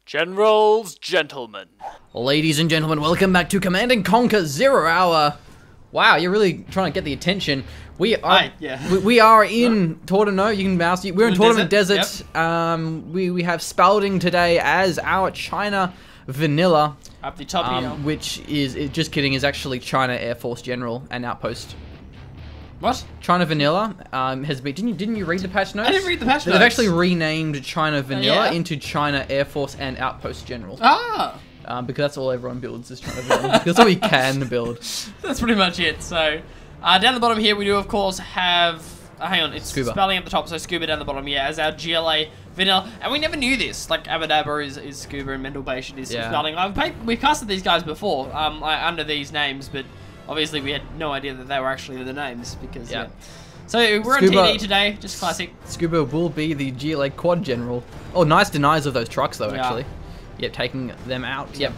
Generals, gentlemen. Ladies and gentlemen, welcome back to Command & Conquer 0 Hour. Wow, you're really trying to get the attention. We are we are in Tordenau. You can mouse. We're in Tordenau Desert. Yep. We have Spalding today as our China Vanilla. Up the top here. Which is, just kidding, is actually China Air Force General and Outpost. What? China Vanilla has been. Didn't you read the patch notes? I didn't read the patch notes. They've actually renamed China Vanilla into China Air Force and Outpost General. Ah. Because that's all everyone builds is China Vanilla. That's all we can build. That's pretty much it. So, down the bottom here, we do of course have. Hang on, it's Scuba. Spalding at the top, so Scuba down the bottom, as our GLA Vanilla. And we never knew this. Like, Abadabba is Scuba and Mendelbation is Spalding. We've casted these guys before under these names, but obviously we had no idea that they were actually the names because, So we're Scuba, on TD today, just classic. Scuba will be the GLA Quad General. Oh, nice denies of those trucks though, actually. Yep, taking them out. Yep.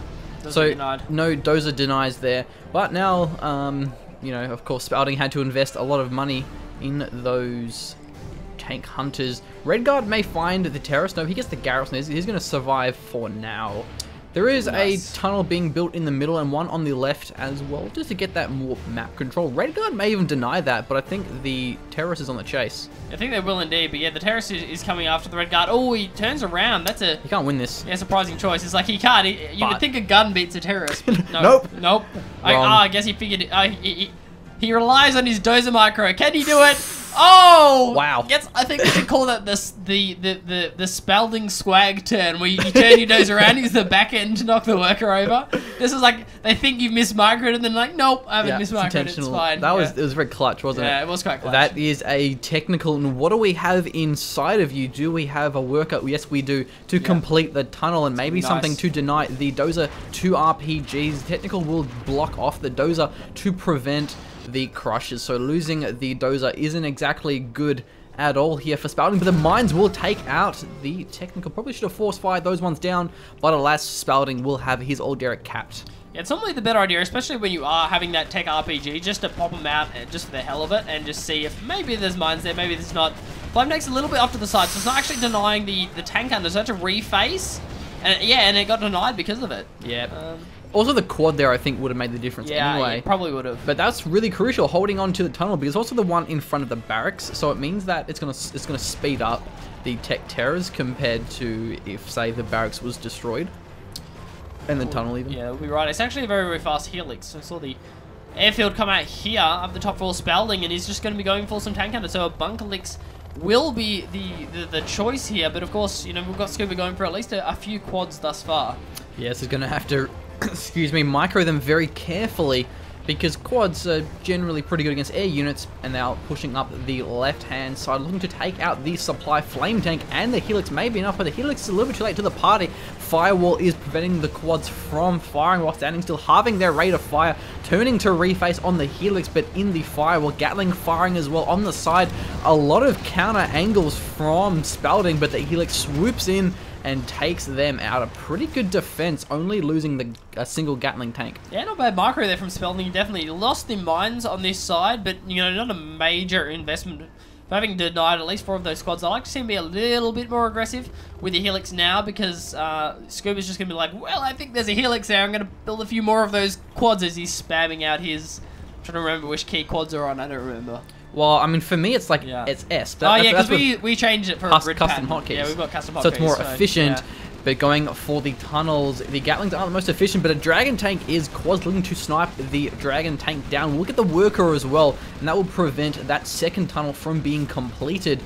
So, no dozer denies there. But now, you know, of course, Spalding had to invest a lot of money in those tank hunters. Redguard may find the terrorist. No, he gets the garrison. He's going to survive for now. There is a tunnel being built in the middle and one on the left as well, just to get that more map control. Redguard may even deny that, but I think the terrorist is on the chase. I think they will indeed, but yeah, the terrorist is coming after the Redguard. Oh, he turns around. That's a... He can't win this. Yeah, surprising choice. It's like he can't. You would think a gun beats a terrorist. No, nope. Nope. I guess he figured it. He relies on his dozer micro. Can he do it? Oh! Wow. I think we should call that the Spalding swag turn, where you turn your dozer around, use the back end to knock the worker over. This is like, they think you've mismicroed and then like, nope, I haven't mismicroed, it's fine. It was very clutch, wasn't it? Yeah, it was quite clutch. That is a technical, and what do we have inside of you? Do we have a worker? Yes, we do, to complete the tunnel, and maybe something to deny the dozer 2 RPGs. Technical will block off the dozer to prevent the crushes, so losing the dozer isn't exactly good at all here for Spalding, but the mines will take out the technical. Probably should have force fired those ones down, but alas, Spalding will have his old Derek capped. Yeah, it's normally the better idea, especially when you are having that tech RPG, just to pop them out just for the hell of it and just see if maybe there's mines there, maybe there's not. Flame tank's a little bit off to the side, so it's not actually denying the tank under, so it's a reface, and and it got denied because of it. Yeah. Also, the quad there, I think, would have made the difference anyway. Yeah, probably would have. But that's really crucial, holding on to the tunnel, because also the one in front of the barracks, so it means that it's gonna speed up the tech terrors compared to if, say, the barracks was destroyed. And the tunnel even. Yeah, we'll be right. It's actually a very, very fast helix. So I saw the airfield come out here up the top for Spalding, and he's just going to be going for some tank hunter. So a bunkerlix will be the choice here, but of course, you know, we've got Scuba going for at least a few quads thus far. Yes, he's going to have to, excuse me, micro them very carefully, because quads are generally pretty good against air units, and they are pushing up the left-hand side, looking to take out the supply flame tank, and the helix may be enough, but the helix is a little bit too late to the party. Firewall is preventing the quads from firing while standing still, halving their rate of fire, turning to reface on the helix, but in the firewall, Gatling firing as well on the side. A lot of counter angles from Spalding, but the helix swoops in and takes them out. A pretty good defense, only losing a single Gatling tank. Yeah, not bad micro there from Spalding. He definitely lost the mines on this side, but, you know, not a major investment. For having denied at least 4 of those squads, I like to see him be a little bit more aggressive with the helix now, because Scuba's just going to be like, well, I think there's a helix there. I'm going to build a few more of those quads as he's spamming out his... I'm trying to remember which key quads are on. I don't remember. Well, I mean, for me, it's like, it's S. Because we changed it for a grid custom hotkeys. Yeah, we've got custom hotkeys. So it's more efficient, but going for the tunnels, the Gatlings aren't the most efficient, but a Dragon tank is quads looking to snipe the Dragon tank down. We'll get the worker as well, and that will prevent that second tunnel from being completed.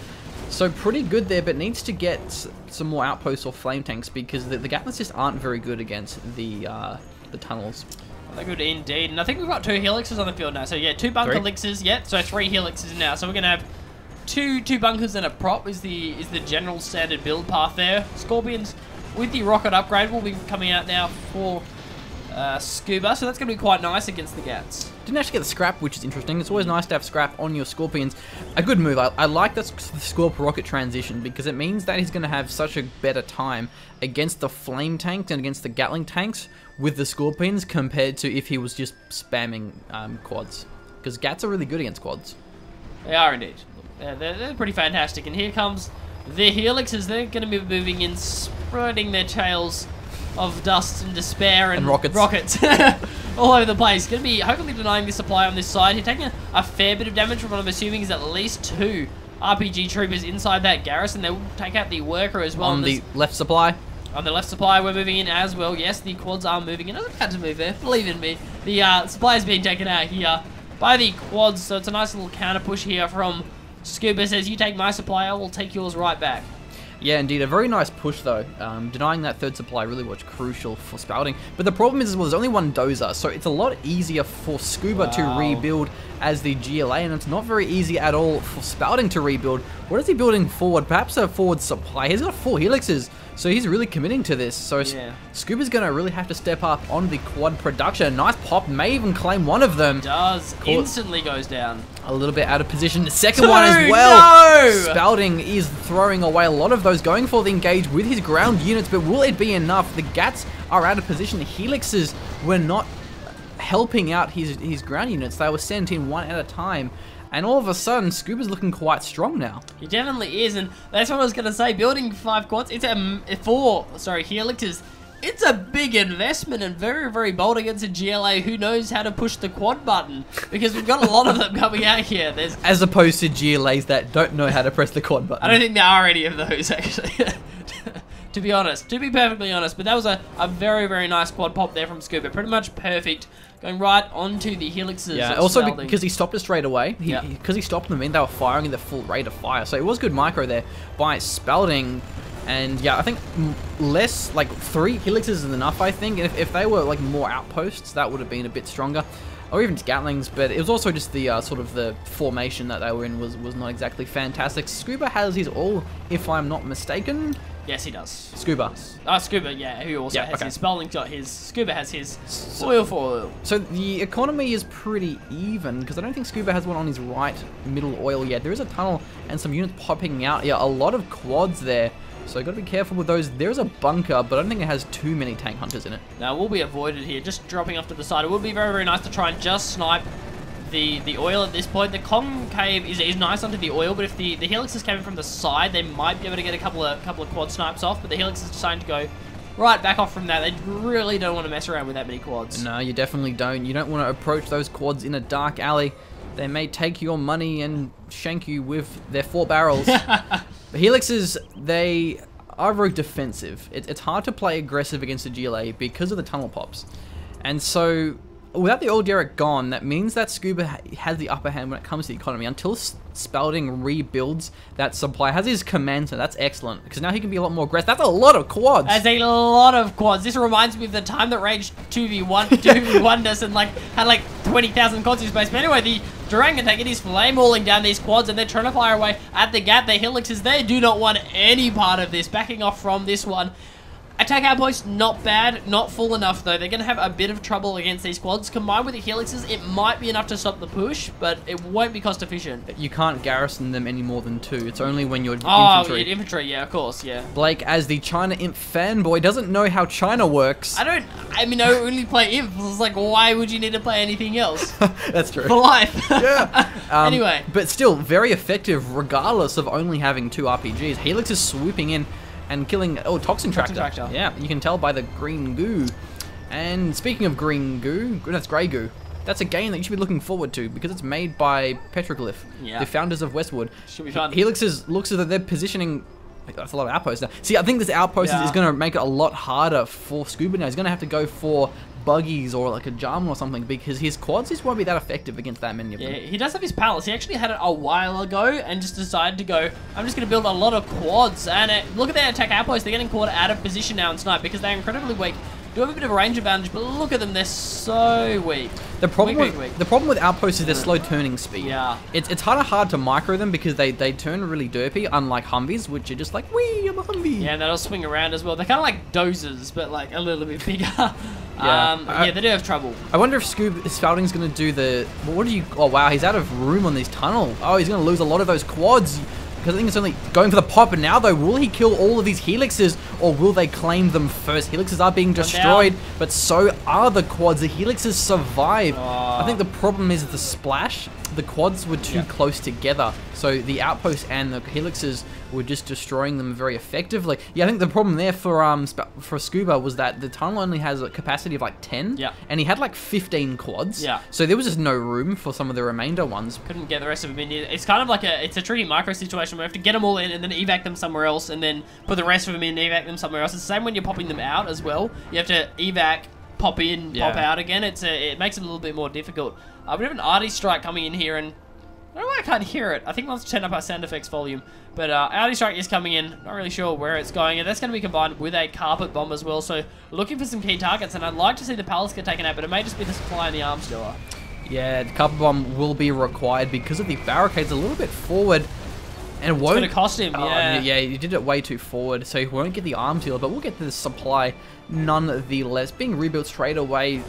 So pretty good there, but needs to get some more outposts or flame tanks, because the Gatlings just aren't very good against the tunnels. They're good indeed, and I think we've got 2 helixes on the field now. So yeah, 2 bunker elixers, so 3 helixes now. So we're gonna have two bunkers and a prop is the general standard build path there. Scorpions with the rocket upgrade will be coming out now for Scuba, so that's gonna be quite nice against the Gats. Didn't actually get the scrap, which is interesting. It's always nice to have scrap on your Scorpions. A good move. I like that Scorp rocket transition, because it means that he's going to have such a better time against the flame tanks and against the Gatling tanks with the Scorpions compared to if he was just spamming quads. Because Gats are really good against quads. They are indeed. They're pretty fantastic. And here comes The helixes, they're going to be moving in, spreading their tails of dust and despair and rockets all over the place. Going to be hopefully denying the supply on this side. He's taking a fair bit of damage from what I'm assuming is at least 2 RPG troopers inside that garrison. They will take out the worker as well. On the left supply. On the left supply, we're moving in as well. Yes, the quads are moving in. I don't have to move there. Believe in me. The supply is being taken out here by the quads, so it's a nice little counter push here from Scuba. Says, you take my supply, I will take yours right back. Yeah, indeed. A very nice push, though. Denying that third supply really was crucial for Spalding. But the problem is, well, there's only one dozer, so it's a lot easier for Scuba to rebuild as the GLA, and it's not very easy at all for Spalding to rebuild. What is he building forward? Perhaps a forward supply. He's got 4 helixes, so he's really committing to this. So yeah. Scuba's going to really have to step up on the quad production. Nice pop, may even claim one of them. Does. Instantly goes down. A little bit out of position. The second one as well. No! Spalding is throwing away a lot of those, going for the engage with his ground units, but will it be enough? The Gats are out of position. The helixes were not helping out his ground units. They were sent in one at a time. And all of a sudden, Scuba's looking quite strong now. He definitely is, and that's what I was going to say. Building 5 quads, it's 4 helixes. It's a big investment and very, very bold against a GLA who knows how to push the quad button, because we've got a lot of them coming out here. As opposed to GLAs that don't know how to press the quad button. I don't think there are any of those, actually. To be honest, to be perfectly honest, but that was a very, very nice quad pop there from Scuba. Pretty much perfect. Going right onto the helixes. Yeah, also because he stopped it straight away. Because he stopped them, they were firing in the full rate of fire. So it was good micro there by Spalding. And yeah, I think less, like 3 helixes is enough, I think. And if they were like more outposts, that would have been a bit stronger. Or even Gatlings, but it was also just the sort of the formation that they were in was not exactly fantastic. Scuba has his all, if I'm not mistaken. Yes, he does. Scuba. Scuba, yeah, who also has his. Spalding's got his. Scuba has his. Oil for oil. So the economy is pretty even, because I don't think Scuba has one on his right middle oil yet. There is a tunnel and some units popping out. Yeah, a lot of quads there. So you've got to be careful with those. There's a bunker, but I don't think it has too many tank hunters in it. Now, we'll be avoided here. Just dropping off to the side. It would be very, very nice to try and just snipe the oil at this point. The concave is nice onto the oil, but if the helixes came in from the side, they might be able to get a couple of quad snipes off, but the helix is deciding to go right back off from that. They really don't want to mess around with that many quads. No, you definitely don't. You don't want to approach those quads in a dark alley. They may take your money and shank you with their 4 barrels. The helixes, they are very defensive. It's hard to play aggressive against the GLA because of the tunnel pops. And so, without the old Derek gone, that means that Scuba has the upper hand when it comes to the economy. Until Spalding rebuilds that supply, has his command center. That's excellent, because now he can be a lot more aggressive. That's a lot of quads. That's a lot of quads. This reminds me of the time that Rage 2v1'd us and had like 20,000 quads in space. But anyway, the Durangan taking his flame hauling down these quads, and they're trying to fire away at the Gat. The helixes, they do not want any part of this. Backing off from this one. Attack outpost, not bad, not full enough though. They're going to have a bit of trouble against these quads. Combined with the helixes, it might be enough to stop the push, but it won't be cost efficient. You can't garrison them any more than 2. It's only when you're infantry. Oh, infantry, yeah, of course, yeah. Blake, as the China Imp fanboy, doesn't know how China works. I only play Imp. It's like, why would you need to play anything else? That's true. For life. Yeah. Anyway. But still, very effective regardless of only having 2 RPGs. Helix is swooping in and killing, Toxin Tractor. Yeah, you can tell by the green goo. And speaking of green goo, that's grey goo. That's a game that you should be looking forward to, because it's made by Petroglyph, the founders of Westwood. Should be fun. Helixes looks as though they're positioning. That's a lot of outposts now. See, I think this outpost is going to make it a lot harder for Scuba now. He's going to have to go for buggies or like a Jarman or something, because his quads just won't be that effective against that many of them. Yeah, he does have his palace. He actually had it a while ago and just decided to go, I'm just going to build a lot of quads. And look at their attack outposts. They're getting caught out of position now in snipe because they're incredibly weak. Do have a bit of a range advantage, but look at them, they're so weak. The problem with outposts is their slow turning speed. Yeah. It's hard to micro them because they turn really derpy, unlike Humvees, which are just like, wee, I'm a Humvee. Yeah, and they'll swing around as well. They're kind of like dozers, but like a little bit bigger. Yeah, they do have trouble. I wonder if Spalding's going to do the... Oh, wow, he's out of room on this tunnel. Oh, he's going to lose a lot of those quads. Because I think it's only going for the pop, and now though, will he kill all of these helixes, or will they claim them first? Helixes are being destroyed, but so are the quads. The helixes survive. I think the problem is the splash. The quads were too close together, so the outpost and the helixes were just destroying them very effectively. Yeah, I think the problem there for Scuba was that the tunnel only has a capacity of like 10, yeah, and he had like 15 quads. Yeah. So there was just no room for some of the remainder ones. Couldn't get the rest of them in. It's kind of like it's a tricky micro situation where you have to get them all in and then evac them somewhere else, and then put the rest of them in and evac them somewhere else. It's the same when you're popping them out as well. You have to evac, pop in, pop out again. It makes it a little bit more difficult. We have an arty strike coming in here, and I don't know why I can't hear it. I think let's turn up our sound effects volume. But arty strike is coming in. Not really sure where it's going, and that's going to be combined with a carpet bomb as well. So looking for some key targets, and I'd like to see the palace get taken out, but it may just be the supply and the arms dealer. Yeah, the carpet bomb will be required because of the barricades a little bit forward. And it's going to cost him, yeah, he did it way too forward, so he won't get the arms dealer, but we'll get the supply nonetheless. Being rebuilt straight away,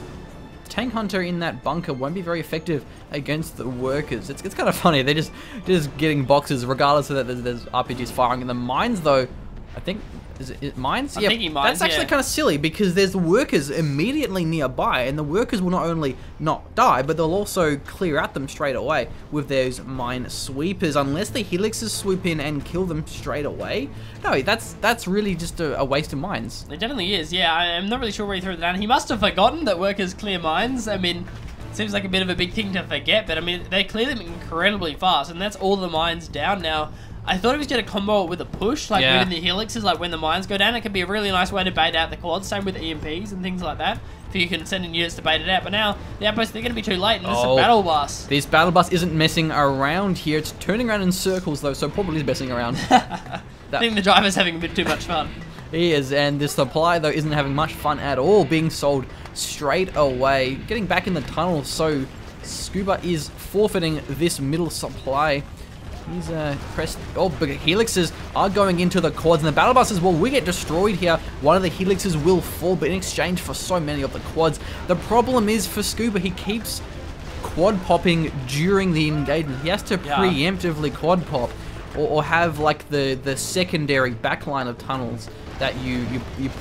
Tank Hunter in that bunker won't be very effective against the workers. It's kind of funny. They're just getting boxes regardless of that there's RPGs firing. And the mines, though, I think... Is it mines? I'm thinking mines, that's actually kind of silly because there's workers immediately nearby, and the workers will not only not die, but they'll also clear out them straight away with those mine sweepers, unless the helixes swoop in and kill them straight away. No, that's really just a waste of mines. It definitely is, yeah. I'm not really sure where he threw it down. He must have forgotten that workers clear mines. I mean, it seems like a bit of a big thing to forget, but I mean, they clear them incredibly fast, and that's all the mines down now. I thought he was going to combo it with a push, like moving the helixes, like when the mines go down. It can be a really nice way to bait out the quads, same with EMPs and things like that, if you can send in units to bait it out. But now, the outposts, they're going to be too late, and this is a battle bus. This battle bus isn't messing around here. It's turning around in circles, though, so probably is messing around. I think the driver's having a bit too much fun. He is, and the supply, though, isn't having much fun at all, being sold straight away. Getting back in the tunnel, so Scuba is forfeiting this middle supply. He's pressed. Oh, but helixes are going into the quads, and the battle buses will get destroyed here. One of the helixes will fall, but in exchange for so many of the quads. The problem is for Scuba, he keeps quad popping during the engagement. He has to preemptively quad pop, or have like the secondary backline of tunnels that you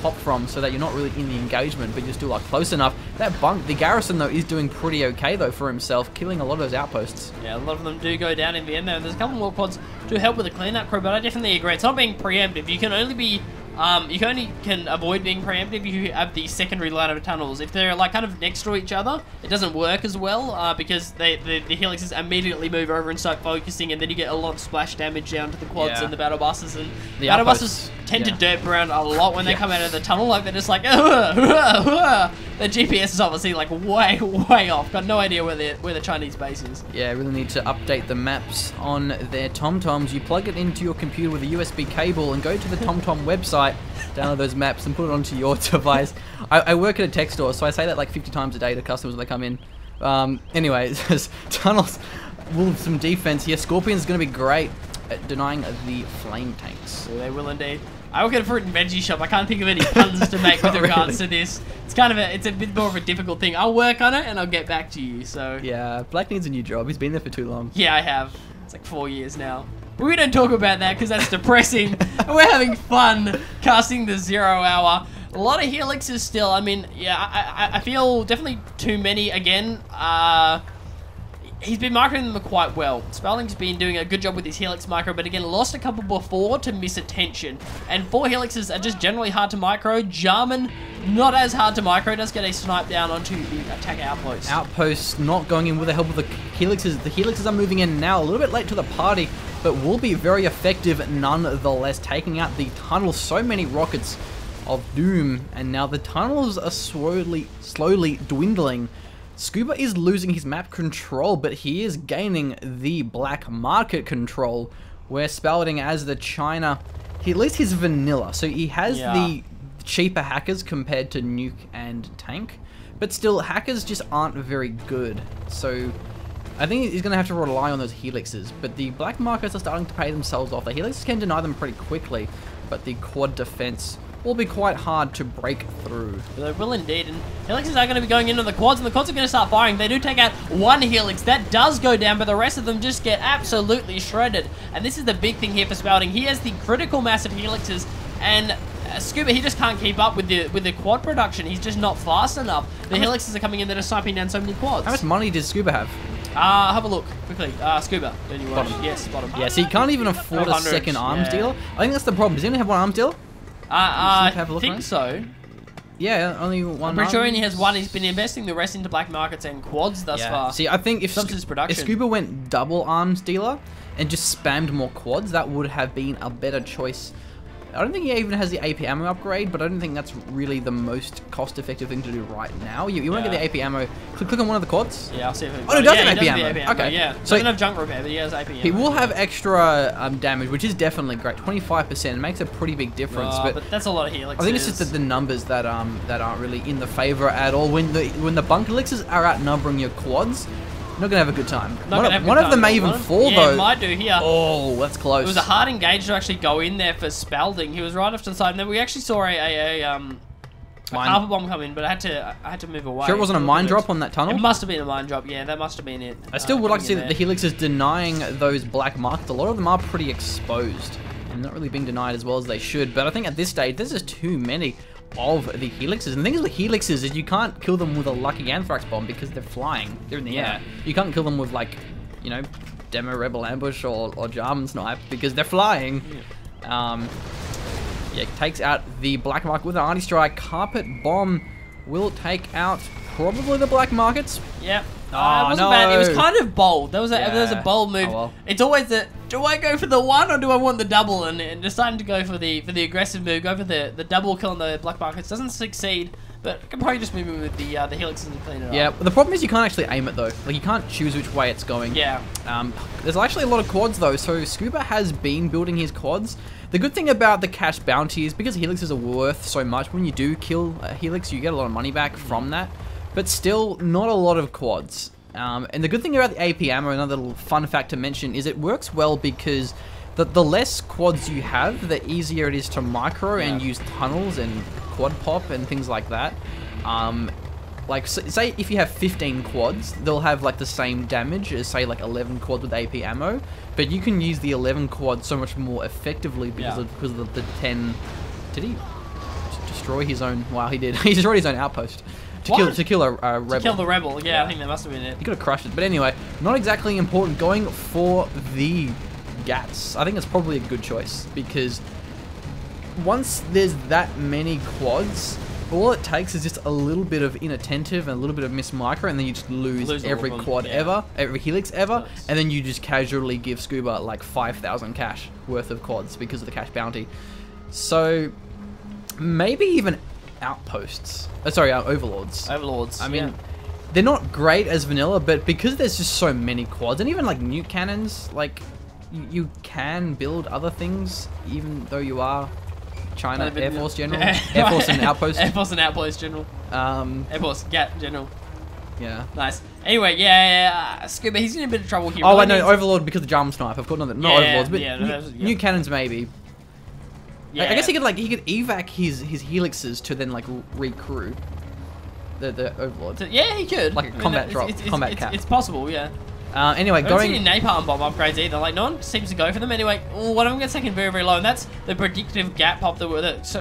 pop from, so that you're not really in the engagement, but you're still like close enough. The garrison though is doing pretty okay though for himself, killing a lot of those outposts. Yeah, a lot of them do go down in the end there. There's a couple more quads to help with the cleanup crew, but I definitely agree. It's not being preemptive. You can only be can avoid being preemptive if you have the secondary line of tunnels. If they're like kind of next to each other, it doesn't work as well because the helixes immediately move over and start focusing, and then you get a lot of splash damage down to the quads and the battle buses. And the battle buses tend to derp around a lot when they come out of the tunnel. Like they're just like, the GPS is obviously like way off. Got no idea where the Chinese base is. Yeah, really need to update the maps on their TomToms. You plug it into your computer with a USB cable and go to the TomTom website, download those maps and put it onto your device. I work at a tech store, so I say that like 50 times a day to customers when they come in. Anyway, tunnels with some defense here. Scorpion's going to be great at denying the flame tanks. Yeah, they will indeed. I work at a fruit and veggie shop. I can't think of any puns to make with regards to this. It's kind of it's a bit more of a difficult thing. I'll work on it and I'll get back to you. So yeah, Black needs a new job. He's been there for too long. Yeah, I have. It's like 4 years now. But we don't talk about that because that's depressing. We're having fun casting the 0 hour. A lot of helixes still. I mean, yeah, I feel definitely too many again. He's been microing them quite well. Spalding's been doing a good job with his helix micro, but again, lost a couple before to miss attention. And 4 helixes are just generally hard to micro. Jarman, not as hard to micro, does get a snipe down onto the attack outpost. Outposts not going in with the help of the helixes. The helixes are moving in now, a little bit late to the party, but will be very effective nonetheless, taking out the tunnel. So many rockets of doom, and now the tunnels are slowly dwindling. Scuba is losing his map control, but he is gaining the black market control, where Spalding as the China, at least he's vanilla, so he has the cheaper hackers compared to Nuke and Tank, but still, hackers just aren't very good, so I think he's going to have to rely on those helixes, but the black markets are starting to pay themselves off. The helixes can deny them pretty quickly, but the quad defense will be quite hard to break through. They will indeed, and helixes are going to be going into the quads, and the quads are going to start firing. They do take out one helix. That does go down, but the rest of them just get absolutely shredded. And this is the big thing here for Spalding. He has the critical mass of helixes, and Scuba, he just can't keep up with the quad production. He's just not fast enough. The helixes are coming in that are sniping down so many quads. How much money does Scuba have? Have a look quickly. Scuba. Bottom. Yes, bottom. Yeah, so you can't even afford a second arms dealer. I think that's the problem. Does anyone have one arms dealer? I think so. Yeah, only one. I'm pretty sure he has one. He's been investing the rest into black markets and quads thus far. See, I think if Scuba went double arms dealer and just spammed more quads, that would have been a better choice. I don't think he even has the AP ammo upgrade, but I don't think that's really the most cost-effective thing to do right now. You want to get the AP ammo. Click on one of the quads. Yeah, I'll see if he does have AP ammo. Okay. Yeah, so doesn't have junk repair, but he has AP ammo. He will have extra damage, which is definitely great. 25% makes a pretty big difference. But that's a lot of helixes. I think it's just the numbers that aren't really in the favor at all. When the bunk elixers are outnumbering your quads, you're not gonna have a good time. One of them may even fall though. Yeah, it might do here. Oh, that's close. It was a hard engage to actually go in there for Spalding. He was right off to the side, and then we actually saw a carpet bomb come in, but I had to move away. Sure, it wasn't a mine drop on that tunnel. It must have been a mine drop. Yeah, that must have been it. I still would like to see that the helixes denying those black markets. A lot of them are pretty exposed and not really being denied as well as they should. But I think at this stage, there's just too many of the helixes. And the thing is with helixes is you can't kill them with a lucky anthrax bomb because they're flying. They're in the air. You can't kill them with, like, you know, demo rebel ambush or Jarman snipe because they're flying. Yeah, takes out the black market with an arty strike. Carpet bomb will take out probably the black markets. Yep. It wasn't bad. It was kind of bold. There was a bold move. Oh, well. It's always the, do I go for the one or do I want the double? And deciding to go for the aggressive move, go for the double kill on the black markets doesn't succeed. But can probably just move in with the helixes and clean it up. Yeah, but the problem is you can't actually aim it though. Like you can't choose which way it's going. Yeah. There's actually a lot of quads though, so Scuba has been building his quads. The good thing about the cash bounty is because helixes are worth so much, when you do kill a helix, you get a lot of money back from that. But still, not a lot of quads. And the good thing about the AP ammo, another little fun fact to mention, is it works well because the less quads you have, the easier it is to micro and use tunnels and quad pop and things like that. Like, say if you have 15 quads, they'll have like the same damage as say like 11 quads with AP ammo, but you can use the 11 quads so much more effectively because of the 10. Did he destroy his own? Wow, he did. He destroyed his own outpost. To kill a rebel. To kill the rebel, yeah, I think that must have been it. He could have crushed it. But anyway, not exactly important. Going for the Gats, I think it's probably a good choice because once there's that many quads, all it takes is just a little bit of inattentive and a little bit of miss micro, and then you just lose every quad ever, every helix ever, and then you just casually give Scuba like 5,000 cash worth of quads because of the cash bounty. So maybe even outposts. Overlords. Overlords. I mean, they're not great as vanilla, but because there's just so many quads, and even like nuke cannons, like you can build other things, even though you are China Air Force General, Air Force and Outpost. Air Force and Outpost General. Air Force Gat General. Yeah. Nice. Anyway, Scuba, he's in a bit of trouble here. Oh, I know, Overlord because of the Jarman snipe. Of course, not Overlords, but nuke cannons maybe. Yeah. I guess he could evac his helixes to then like recrew the Overlord. Yeah, he could. Like a combat drop, combat cap. It's possible, yeah. Anyway, I don't see any napalm bomb upgrades either. Like no one seems to go for them. Anyway, one of them gets taken very, very low, and that's the predictive gap pop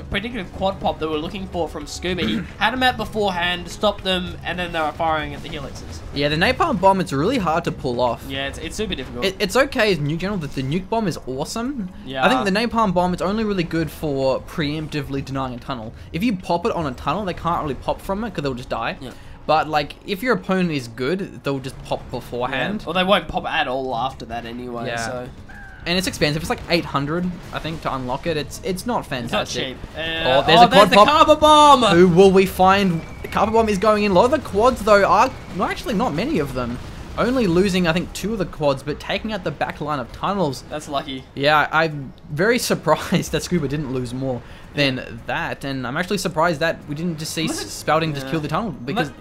predictive quad pop that we're looking for from Scuba. He had them out beforehand, stopped them, and then they were firing at the helixes. Yeah, the napalm bomb, it's really hard to pull off. Yeah, it's super difficult. It's okay as nuke general, but the nuke bomb is awesome. Yeah. I think the napalm bomb, it's only really good for preemptively denying a tunnel. If you pop it on a tunnel, they can't really pop from it because they'll just die. Yeah. But like, if your opponent is good, they'll just pop beforehand. Yeah. Or they won't pop at all after that anyway. Yeah. So. And it's expensive. It's like 800, I think, to unlock it. It's not fantastic. It's not cheap. There's the carpet bomb. Who will we find? The carpet bomb is going in. A lot of the quads though are actually not many of them. Only losing, I think, 2 of the quads, but taking out the back line of tunnels. That's lucky. Yeah, I'm very surprised that Scuba didn't lose more than that, and I'm actually surprised that we didn't just see Spalding just kill the tunnel because.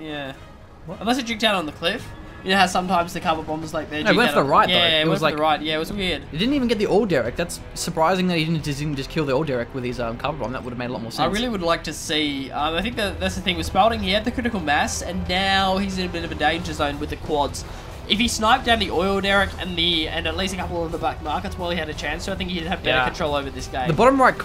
Unless it juked out on the cliff. You know how sometimes the carpet bombs like they're. No, it went for the right though. Yeah, it was like the right. Yeah, it was weird. It didn't even get the oil derrick. That's surprising that he didn't just kill the oil derrick with his carpet bomb. That would have made a lot more sense. I really would like to see. I think that's the thing with Spalding. He had the critical mass, and now he's in a bit of a danger zone with the quads. If he sniped down the oil derrick and at least a couple of the back markets while he had a chance to, I think he'd have better control over this game. The bottom right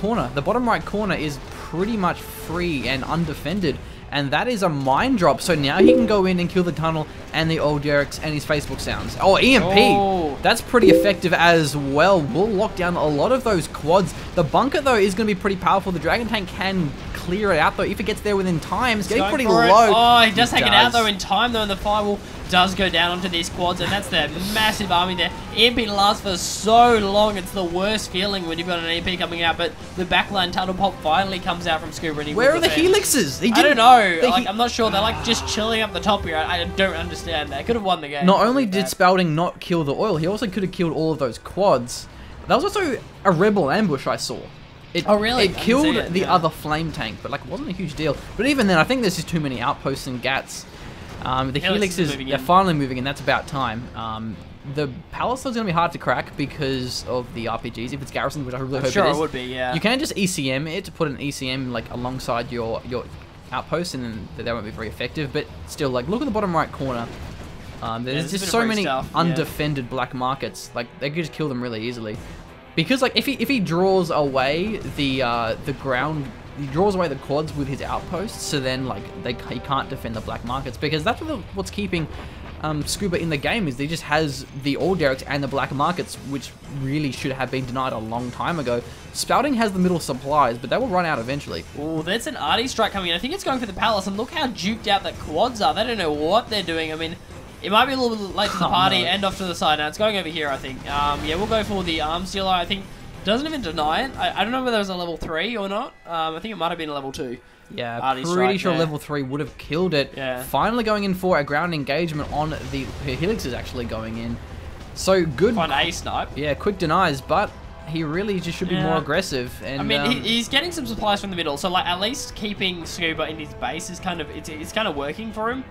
corner is pretty much free and undefended. and that is a mine drop. So now he can go in and kill the tunnel and the old Derricks and his Facebook sounds. Oh, EMP! Oh. That's pretty effective as well. We'll lock down a lot of those quads. The bunker, though, is going to be pretty powerful. The Dragon Tank can clear it out, though. If it gets there within time, it's getting pretty low. Oh, he does take it out, though, in time, though, and the firewall does go down onto these quads, and that's their massive army there. EMP lasts for so long. It's the worst feeling when you've got an EMP coming out, but the backline tunnel pop finally comes out from Scuba. And where are the helixes? I don't know. Like, I'm not sure. They're like just chilling up the top here. I don't understand that. Could have won the game. Not only did Spalding not kill the oil, he also could have killed all of those quads. That was also a rebel ambush I saw. Oh, really? It killed the other flame tank, but like it wasn't a huge deal. But even then, I think there's just too many outposts and gats. The helixes, they're finally moving in. That's about time. The palace is going to be hard to crack because of the RPGs. If it's garrisoned, which I really hope sure it is. It would be, yeah. You can just ECM it to put an ECM like alongside your outpost, and then they won't be very effective. But still, like look at the bottom right corner. There's just so many undefended black markets. Like they could just kill them really easily. Because like if he draws away the ground, he draws away the quads with his outposts, so then like he can't defend the black markets, because that's what's keeping Scuba in the game, is he just has the all Derricks and the black markets, which really should have been denied a long time ago. Spalding has the middle supplies, but they will run out eventually. Oh, there's an arty strike coming in. I think it's going for the palace, and look how juked out the quads are. They don't know what they're doing. I mean, it might be a little bit late to the party and off to the side now. It's going over here, I think. Yeah, we'll go for the arms dealer. I think doesn't even deny it. I don't know whether it was a level 3 or not. I think it might have been a level 2. Yeah, pretty sure level 3 would have killed it. Yeah. Finally going in for a ground engagement on the helix is actually going in. So good. Find a snipe. Yeah, quick denies, but he really just should be more aggressive. And I mean, he's getting some supplies from the middle, so like at least keeping Scuba in his base is kind of it's kind of working for him.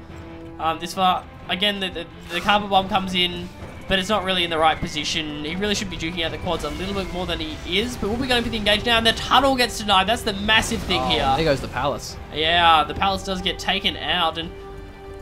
This far, again, the carpet bomb comes in, but it's not really in the right position. He really should be juking out the quads a little bit more than he is, but we'll be going for the engage now, and the tunnel gets denied. That's the massive thing here. There goes the palace. Yeah, the palace does get taken out, and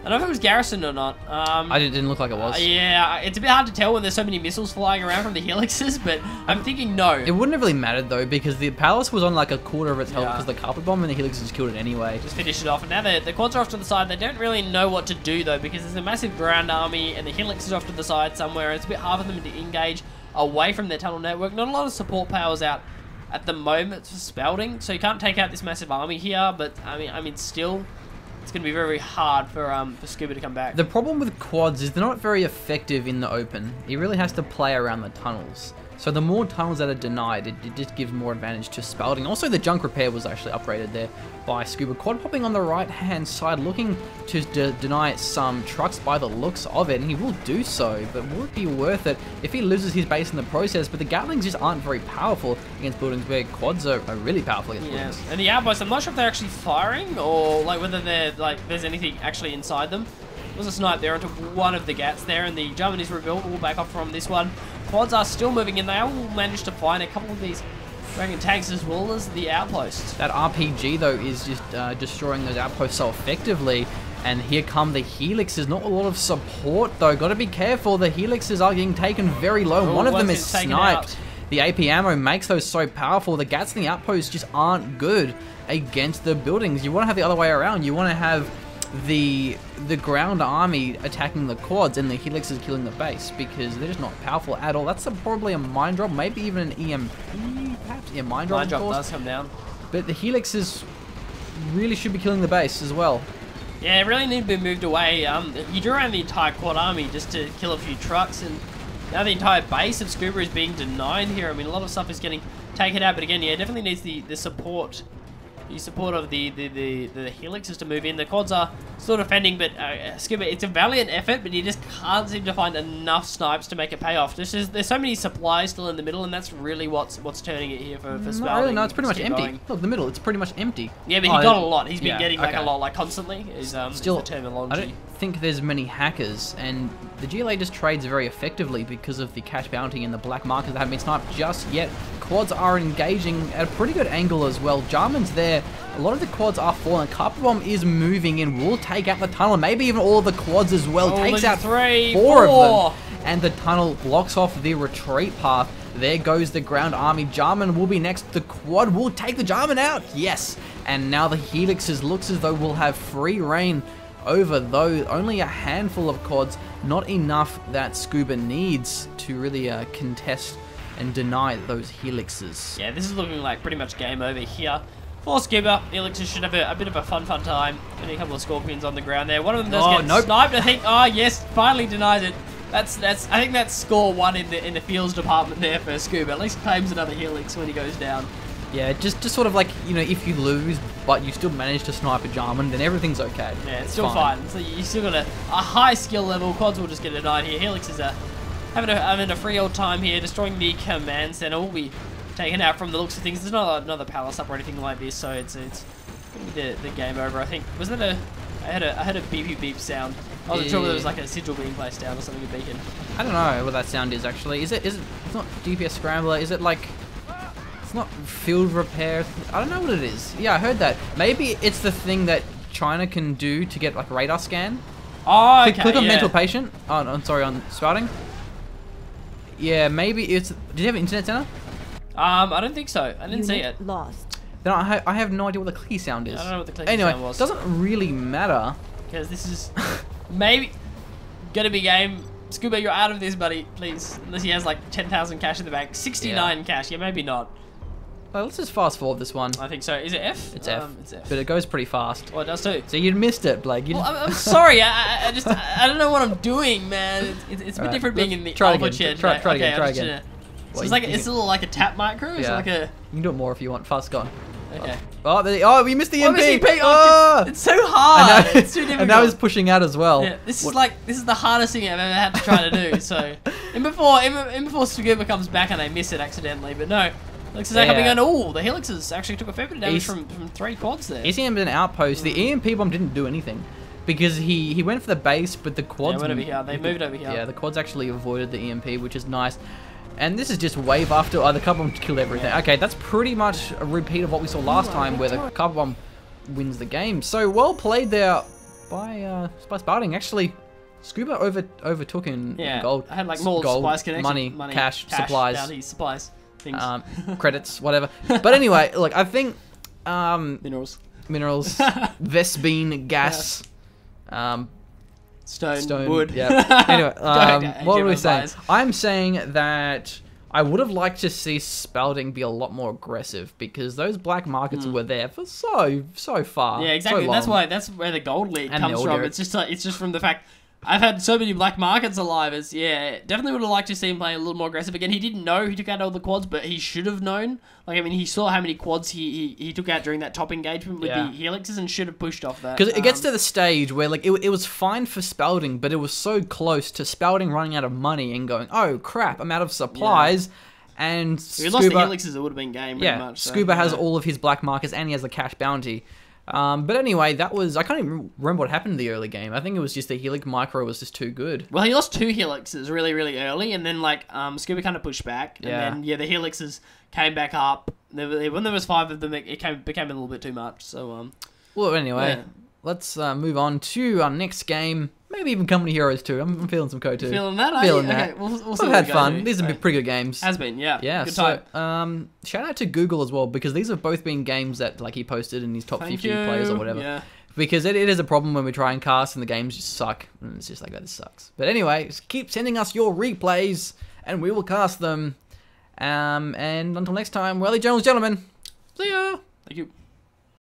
I don't know if it was garrisoned or not. I didn't look like it was. Yeah, it's a bit hard to tell when there's so many missiles flying around from the helixes, but I'm thinking no. It wouldn't have really mattered though, because the palace was on like a quarter of its health because the carpet bomb, and the helixes killed it anyway. Just finished it off, and now the quads are off to the side. They don't really know what to do though, because there's a massive ground army, and the helix is off to the side somewhere. It's a bit hard for them to engage away from their tunnel network. Not a lot of support powers out at the moment for Spalding, so you can't take out this massive army here. But I mean, still, it's going to be very, very hard for Scuba to come back. The problem with quads is they're not very effective in the open. He really has to play around the tunnels. So the more tunnels that are denied, it just gives more advantage to Spalding. Also, the junk repair was actually upgraded there by Scuba. Quad popping on the right-hand side, looking to deny some trucks by the looks of it, and he will do so, but will it be worth it if he loses his base in the process? But the Gatlings just aren't very powerful against buildings, where quads are really powerful against buildings. And the outposts, I'm not sure if they're actually firing, or like whether they're there's anything actually inside them. There was a snipe there onto one of the gats there, and the German is rebuilt. We'll back off from this one. Quads are still moving in. They will manage to find a couple of these dragon tanks as well as the outposts. That RPG though is just destroying those outposts so effectively. And here come the helixes. Not a lot of support though. Got to be careful. The helixes are getting taken very low. One of them is sniped. The AP ammo makes those so powerful. The gats and the outposts just aren't good against the buildings. You want to have the other way around. You want to have the ground army attacking the quads and the helixes killing the base, because they're just not powerful at all. That's probably a mine drop, maybe even an EMP, perhaps. Yeah, mine drop. Mine drop does come down. But the helixes really should be killing the base as well. Yeah, it really need to be moved away. You drew around the entire quad army just to kill a few trucks, and now the entire base of Scuba is being denied here. I mean, a lot of stuff is getting taken out, but again, yeah, it definitely needs the support. The support of the helixes to move in. The quads are still defending, but Scuba, it's a valiant effort, but you just can't seem to find enough snipes to make it pay off. There's so many supplies still in the middle, and that's really what's turning it here for Spalding. Not really, no, it's pretty much empty. Look, the middle, it's pretty much empty. Yeah, but he got a lot. He's been getting back a lot, like constantly. Still, the terminology. I don't think there's many hackers, and the GLA just trades very effectively because of the cash bounty and the black markers that haven't been sniped just yet. Quads are engaging at a pretty good angle as well. Jarman's there. A lot of the quads are falling. Carpet bomb is moving in. Will take out the tunnel. Maybe even all of the quads as well. Takes out four of them. and the tunnel blocks off the retreat path. There goes the ground army. Jarman will be next. The quad will take the Jarman out. Yes. And now the Helixes looks as though we'll have free reign over those. Only a handful of quads. Not enough that Scuba needs to really contest and deny those Helixes. Yeah, this is looking like pretty much game over here. For Scuba, Helixes should have a bit of a fun time. Getting a couple of Scorpions on the ground there. One of them does get sniped, I think. Oh, yes, finally denies it. I think that's score 1 in the fields department there for Scuba. At least claims another Helix when he goes down. Yeah, just sort of like, you know, if you lose, but you still manage to snipe a Jarman, then everything's okay. Yeah, it's still fine. So you still got a high skill level. Quads will just get denied here. Helixes are having a free old time here, destroying the command center. Will be taken out from the looks of things. There's not another palace up or anything like this, so it's gonna be the game over. I think was that I had a beepy beep sound. I wasn't sure whether it was like a sigil being placed down or something, a beacon. I don't know what that sound is actually. Is it? It's not DPS scrambler. Is it like? It's not field repair. I don't know what it is. Yeah, I heard that. Maybe it's the thing that China can do to get like radar scan. Oh, okay. Click on mental patient. Oh, I'm sorry, on Spalding. Yeah, maybe it's. Did you have an internet center? I don't think so. I didn't see it. Lost. Then I have no idea what the clicky sound is. I don't know what the clicky anyway, sound was. Doesn't really matter. Because this is maybe gonna be game. Scuba, you're out of this, buddy. Please, unless he has like 10,000 cash in the bank. 69 cash. Yeah, maybe not. Well, let's just fast forward this one. I think so. Is it F? It's F. It's F. But it goes pretty fast. Well, it does too. So you missed it, Blake. Well, I'm sorry. I don't know what I'm doing, man. It's a bit different being in the alpha chair. Try again. So it's like it's a little like a tap micro. It's like a. You can do it more if you want. Fast gone. Okay. Oh, we missed the EMP. Oh, it's so hard. It's too difficult. And now it's pushing out as well. Yeah, this is the hardest thing I've ever had to try to do. So, and before Scuba comes back and I miss it accidentally, but no. Helixes are coming in. Oh, the Helixes actually took a fair bit of damage from 3 quads there. He's in an outpost. The EMP bomb didn't do anything because he went for the base, but the quads. Yeah, went over here. They moved over here. Yeah, the quads actually avoided the EMP, which is nice. And this is just wave after. Oh, the carbon bomb killed everything. Yeah. Okay, that's pretty much a repeat of what we saw last time, where the carbon bomb wins the game. So well played there by Spalding. Actually, Scuba overtook in gold. I had like more gold, spice connection, money, cash, supplies, bounties, supplies, things, credits, whatever. But anyway, look, I think minerals, Vespine, gas. Stone, wood. Yeah. Anyway, what were we saying? I'm saying that I would have liked to see Spalding be a lot more aggressive because those black markets were there for so far. Yeah, exactly. So that's where the gold lead comes from. It's just from the fact I've had so many black markets alive. Definitely would have liked to see him play a little more aggressive. Again, he didn't know he took out all the quads, but he should have known. Like, I mean, he saw how many quads he took out during that top engagement with the Helixes and should have pushed off that. Because it gets to the stage where, like, it was fine for Spalding, but it was so close to Spalding running out of money and going, oh, crap, I'm out of supplies. Yeah. And if he lost the Helixes, it would have been game pretty much. So, Scuba has all of his black markers and he has the cash bounty. But anyway, that was... I can't even remember what happened in the early game. I think it was just the Helix micro was just too good. Well, he lost 2 Helixes really, really early, and then, like, Scuba kind of pushed back. And then, the Helixes came back up. When there was 5 of them, it became a little bit too much. So, well, anyway, let's move on to our next game. Maybe even Company Heroes 2. I'm feeling some code 2. Feeling that? Feeling that. Okay, we'll see. We've had fun. These have been pretty good games. Has been, yeah. Yeah. Good time. Shout out to Google as well, because these have both been games that like he posted in his top 50 players or whatever. Yeah. Because it is a problem when we try and cast and the games just suck. And it's just like, this sucks. But anyway, just keep sending us your replays and we will cast them. And until next time, well, Generals, gentlemen. See ya. Thank you.